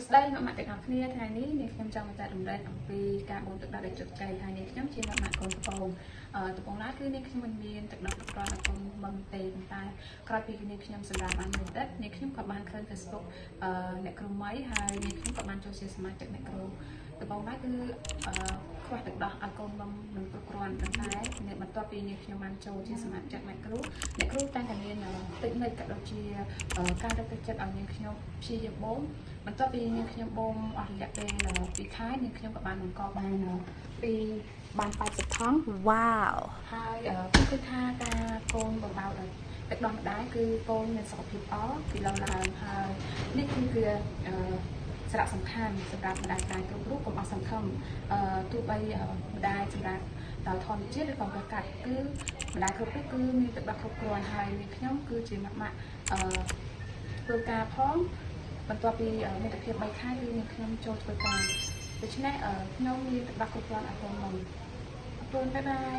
ស្ដីមកទាំងអស់គ្នាថ្ងៃនេះនាងខ្ញុំចង់បញ្ជាក់រំលែកអំពីការបូនទឹកដោះដែលជោគជ័យហើយនាងខ្ញុំជាអ្នកកូនកំពងដំបូងឡើយគឺនាងខ្ញុំមិនមានទឹកដោះទឹកក្រឲ្យកូនមុំទេប៉ុន្តែក្រោយពីនាងខ្ញុំសម្រាប់បានមួយទឹកនាងខ្ញុំក៏បានឃើញ Facebook អ្នកគ្រូម៉ៃហើយនាងខ្ញុំក៏បានចូលជាសមាជិកអ្នកគ្រូដំបូងឡើយគឺខ្វះទឹកដោះឲ្យកូនមុំមិនគ្រប់គ្រាន់ប៉ុន្តែបន្ទាប់ពីនាងខ្ញុំបានចូលជាសមាជិកអ្នកគ្រូតែងតែមានតិចនិចក៏ដូចជាការដឹកទឹកចិត្តឲ្យនាងខ្ញុំព្យាយាមបូមបន្ទាប់ពីនាងខ្ញុំបូមអស់រយៈពេល2 ខែនាងខ្ញុំក៏បានបង្កបានពីបាន80ថង់វ៉ាវហើយគឺថាការកូនបបោដោយទឹកដោះម្ដាយគឺកូនមានសុខភាពល្អគីឡូឡើងហើយនេះគឺសារៈសំខាន់សម្រាប់ម្ដាយគ្រប់រូបកុំអស់សង្ឃឹមទោះបីម្ដាយសម្រាប់ដោយធម្មជាតិឬក៏ប្រកាសគឺម្ដាយគ្រប់រូបគឺមានទឹកដោះគ្រប់គ្រាន់ហើយនាងខ្ញុំគឺជាម៉ាក់ធ្វើការផងបន្ទាប់ពីមិត្តភាព3 ខែគឺនាងខ្ញុំចូលធ្វើការដូច្នេះខ្ញុំមានទឹកដោះគ្រប់គ្រាន់អរគុណមកអរគុណបាយបាយ